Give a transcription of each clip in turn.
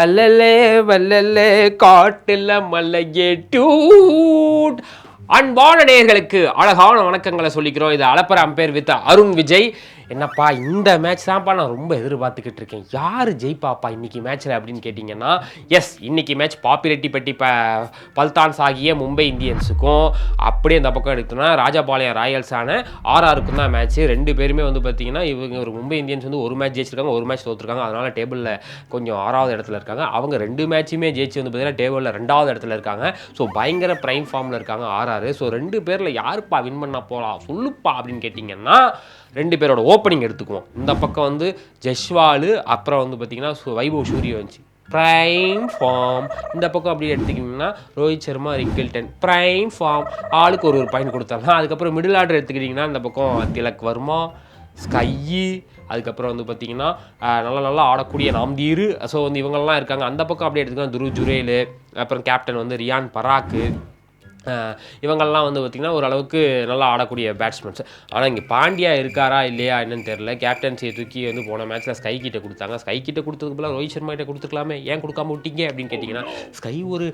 அல்லலே வல்லலே காட்டுல மல்லையே டூட். அன்பான நேயர்களுக்கு அழகான வணக்கங்களை சொல்லிக்கிறோம். இது அலப்பற அம்பேர் வித் அருண் விஜய். என்னப்பா இந்த மேட்ச் தான்ப்பா நான் ரொம்ப எதிர்பார்த்துக்கிட்டு இருக்கேன். யார் ஜெயிப்பாப்பா இன்னைக்கு மேட்ச்சில் அப்படின்னு கேட்டிங்கன்னா, எஸ் இன்னைக்கு மேட்ச் பாப்பிரெட்டி பட்டி பல்தான்ஸ் ஆகிய மும்பை இந்தியன்ஸுக்கும் அப்படியே இந்த பக்கம் எடுத்தோம்னா ராஜபாளையம் ராயல்ஸான ஆர்ஆருக்கும் தான் மேட்ச். ரெண்டு பேருமே வந்து பார்த்தீங்கன்னா இவங்க ஒரு மும்பை இந்தியன்ஸ் வந்து ஒரு மேட்ச் ஜெயிச்சிருக்காங்க, ஒரு மேட்ச் தோற்றுருக்காங்க. அதனால் டேபிளில் கொஞ்சம் 6வது இடத்துல இருக்காங்க. அவங்க ரெண்டு மேட்சுமே ஜெயிச்சு வந்து பார்த்தீங்கன்னா டேபிளில் 2வது இடத்துல இருக்காங்க. ஸோ பயங்கர ப்ரைம் ஃபார்மில் இருக்காங்க ஆர்ஆர். ஸோ ரெண்டு பேரில் யாருப்பா வின் பண்ண போகலாம் சொல்லுப்பா அப்படின்னு கேட்டிங்கன்னா, ரெண்டு பேரோட ஓப்பனிங் எடுத்துக்குவோம். இந்த பக்கம் வந்து ஜெஷ்வால், அப்புறம் வந்து பார்த்திங்கன்னா வைபவ் சூரியவன்சி ப்ரைம் ஃபார்ம். இந்த பக்கம் அப்படி எடுத்துக்கிட்டிங்கன்னா Rohit Sharma, Rickelton prime form. ஆளுக்கு ஒரு பாயிண்ட் கொடுத்தாங்க. அதுக்கப்புறம் மிடில் ஆர்டர் எடுத்துக்கிட்டிங்கன்னா இந்த பக்கம் திலக் வர்மா, ஸ்கையி, அதுக்கப்புறம் வந்து பார்த்திங்கன்னா நல்லா ஆடக்கூடிய நாம்தீர். ஸோ வந்து இவங்கெல்லாம் இருக்காங்க. அந்த பக்கம் அப்படியே எடுத்துக்கலாம் துருவ் ஜுரேலு, அப்புறம் கேப்டன் வந்து ரியான் பராக்கு. இவங்கெல்லாம் வந்து பார்த்திங்கன்னா ஓரளவுக்கு நல்லா ஆடக்கூடிய பேட்ஸ்மேன்ஸ். ஆனால் இங்கே பாண்டியா இருக்காரா இல்லையா என்னன்னு தெரில. கேப்டன்சியை தூக்கி வந்து போன மேட்ச்சில் ஸ்கை கிட்ட கொடுத்தாங்க. ஸ்கை கிட்ட கொடுத்ததுக்கு போல ரோஹித் சர்மா கிட்ட கொடுத்துக்கலாமே, ஏன் கொடுக்காம விட்டீங்க அப்படின்னு கேட்டிங்கன்னா, ஸ்கை ஒரு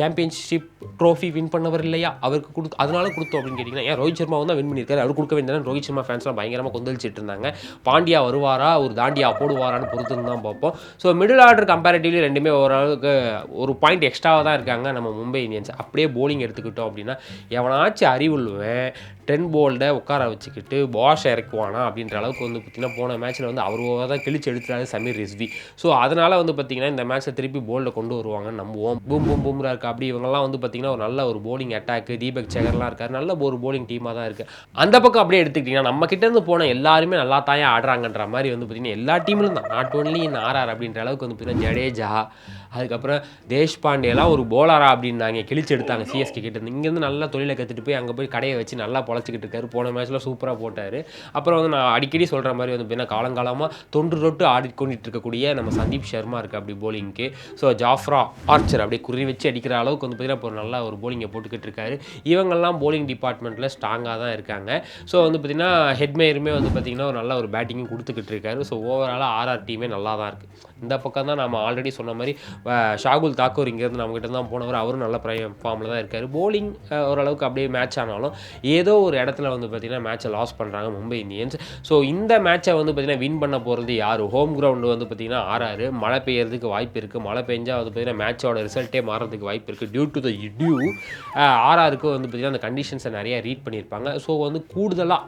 சாம்பியன்ஷிப் ட்ரோஃபி வின் பண்ணவர் இல்லையா, அவருக்கு அதனால கொடுத்தோம் அப்படின்னு கேட்டிங்கன்னா, ஏன் ரோஹித் சர்மா வந்து வின் பண்ணியிருக்காரு, அவர் கொடுக்க வேண்டியதான். ரோஹித் சர்மா ஃபேன்ஸ்லாம் பயங்கரமாக கொந்தளிச்சிட்டு இருந்தாங்க. பாண்டியா வருவாரா, ஒரு தாண்டியா போடுவாரான்னு பொறுத்துன்னு தான் பார்ப்போம். ஸோ மிடில் ஆர்டர் கம்பேரிட்டிவ்லி ரெண்டுமே ஓரளவுக்கு ஒரு பாயிண்ட் எக்ஸ்ட்ராவாக தான் இருக்காங்க நம்ம மும்பை இந்தியன்ஸ். அப்படியே போலிங் எடுத்துக்கிட்டோம் அப்படின்னா, எவனாச்சும் அறிவுள்ளுவேன் டென் போல்டை உட்கார வச்சுக்கிட்டு பாஷை இறக்குவானா அப்படின்ற அளவுக்கு வந்து பார்த்திங்கன்னா போன மேட்ச்சில் வந்து அவர் தான் கிழிச்சு எடுத்துட்டாரு சமீர் ரிஸ்வி. ஸோ அதனால் வந்து பார்த்திங்கன்னா இந்த மேட்ச்சில் திருப்பி போல்டை கொண்டு வருவாங்கன்னு நம்புவோம். பூம்ரா இருக்குது. அப்படி இவங்கெல்லாம் வந்து பார்த்திங்கன்னா ஒரு நல்ல ஒரு போலிங் அட்டாக்கு, தீபக் சேகர்லாம் இருக்கார், நல்ல ஒரு போலிங் டீமாக தான் இருக்குது. அந்த பக்கம் அப்படியே எடுத்துக்கிட்டிங்கன்னா நம்ம கிட்டேருந்து போன எல்லாருமே நல்லா தாயா ஆடுறாங்கன்ற மாதிரி வந்து பார்த்திங்கன்னா எல்லா டீம்லையும் தான், நாட் ஒன்லி இன் ஆர்ஆர் அப்படின்ற அளவுக்கு வந்து பார்த்திங்கன்னா ஜடேஜா, அதுக்கப்புறம் தேஷ்பாண்டேலாம் ஒரு போலரா அப்படின்னாங்க, கிழிச்சு எடுத்தாங்க சிஎஸ்கே கிட்டேருந்து. இங்கேருந்து நல்லா தொழிலை கற்றுட்டு போய் அங்கே போய் கடையை வச்சு நல்லா பொழைச்சிக்கிட்டு இருக்காரு. போன மேட்ச்சில் சூப்பராக போட்டார். அப்புறம் வந்து நான் அடிக்கடி சொல்கிற மாதிரி வந்து பார்த்தீங்கன்னா காலங்காலமாக தொன்று ஆடிக்கொண்டிட்டு இருக்கக்கூடிய நம்ம சந்தீப் சர்மா இருக்குது அப்படி போலிங்க்கு. ஸோ ஜாஃப்ரா ஆர்ச்சர் அப்படியே குறி வச்சு அடிக்கிற அளவுக்கு வந்து பார்த்தீங்கன்னா இப்போ நல்லா ஒரு போலிங்கை போட்டுக்கிட்டு இருக்காரு. இவங்கெல்லாம் போலிங் டிபார்ட்மெண்ட்டில் ஸ்ட்ராங்காக தான் இருக்காங்க. ஸோ வந்து பார்த்திங்கன்னா ஹெட்மேயருமே வந்து பார்த்திங்கன்னா ஒரு நல்ல ஒரு பேட்டிங்கும் கொடுத்துக்கிட்டு இருக்காரு. ஸோ ஓவராலாக ஆர்ஆர் டீமே நல்லா தான் இருக்குது. இந்த பக்கம் தான் நம்ம ஆல்ரெடி சொன்ன மாதிரி ஷாகுல் தாக்கூர் இங்கேருந்து நம்மகிட்ட தான் போனவர், அவரும் நல்ல ஃபார்மில் தான் இருக்கார். போலிங் ஓரளவுக்கு அப்படியே மேட்ச் ஆனாலும் ஏதோ ஒரு இடத்துல வந்து பார்த்திங்கன்னா மேட்சை லாஸ் பண்ணுறாங்க மும்பை இந்தியன்ஸ். ஸோ இந்த மேட்சை வந்து பார்த்திங்கன்னா வின் பண்ண போகிறது யார்? ஹோம் கிரவுண்டு வந்து பார்த்திங்கன்னா ஆர்ஆர். மழை பெய்யறதுக்கு வாய்ப்பு இருக்குது. மழை பெஞ்சால் வந்து பார்த்திங்கன்னா மேட்சோட ரிசல்ட்டே மாறதுக்கு வாய்ப்பு இருக்குது. டியூ டு த இடியூ ஆர்ஆருக்கு வந்து பார்த்திங்கன்னா அந்த கண்டிஷன்ஸை நிறையா ரீட் பண்ணியிருப்பாங்க. ஸோ வந்து கூடுதலாக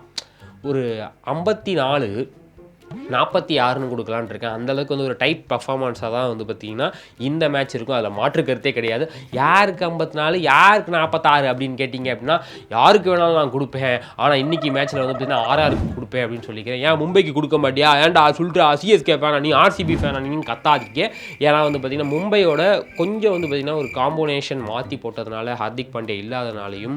ஒரு 54-46 கொடுக்கலான்னு இருக்கேன். அந்தளவுக்கு வந்து ஒரு டைட் பர்ஃபார்மன்ஸாக தான் வந்து பார்த்திங்கன்னா இந்த மேட்ச் இருக்கும். அதில் மாற்று கருத்தே கிடையாது. யாருக்கு 54 யாருக்கு 46 அப்படின்னு கேட்டிங்க அப்படின்னா யாருக்கு வேணாலும் நான் கொடுப்பேன். ஆனால் இன்றைக்கி மேட்ச்சில் வந்து பார்த்திங்கன்னா ஆர்ஆருக்கு கொடுப்பேன் அப்படின்னு சொல்லிக்கிறேன். ஏன் மும்பைக்கு கொடுக்க மாட்டியா, ஏன்டா சொல்லிட்டு சிஎஸ்கே ஃபேனா நீ, ஆர்சிபி ஃபேனா நீங்கள் கத்தாதீங்க. ஏன்னா வந்து பார்த்திங்கன்னா மும்பையோட கொஞ்சம் வந்து பார்த்திங்கன்னா ஒரு காம்பினேஷன் மாற்றி போட்டதுனால, ஹார்திக் பாண்டியா இல்லாதனாலையும்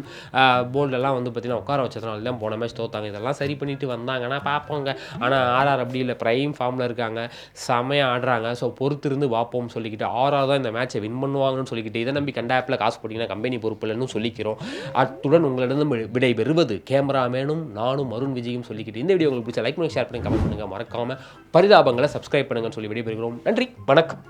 போல்டெல்லாம் வந்து பார்த்திங்கன்னா உட்கார வச்சதுனால தான் போன மேட்ச் தோத்தாங்க. இதெல்லாம் சரி பண்ணிட்டு வந்தாங்கன்னா பார்ப்போங்க. ஆனால் ஆர்ஆர் அப்படி இல்லை, ப்ரைம் ஃபார்மில் இருக்காங்க, செமையாக ஆடுறாங்க. ஸோ பொறுத்திருந்து பார்ப்போம்னு சொல்லிக்கிட்டு ஆர்ஆர் தான் இந்த மேட்சை வின் பண்ணுவாங்கன்னு சொல்லிக்கிட்டு, இதை நம்பி கண்ட ஆப்பில் காசு போட்டிங்கன்னா கம்பெனி பொறுப்பு இல்லைன்னு சொல்லிக்கிறோம். அத்துடன் உங்களிடம் விடை பெறுவது கேமராமேனும் நானும் அருண் விஜயும் சொல்லிக்கிட்டு, இந்த வீடியோ உங்களுக்கு பிடிச்ச லைக் பண்ணி ஷேர் பண்ணி கமெண்ட் பண்ணுங்கள். மறக்காமல் பரிதாபங்களை சப்ஸ்கிரைப் பண்ணுங்கன்னு சொல்லி விடைபெறுகிறோம். நன்றி, வணக்கம்.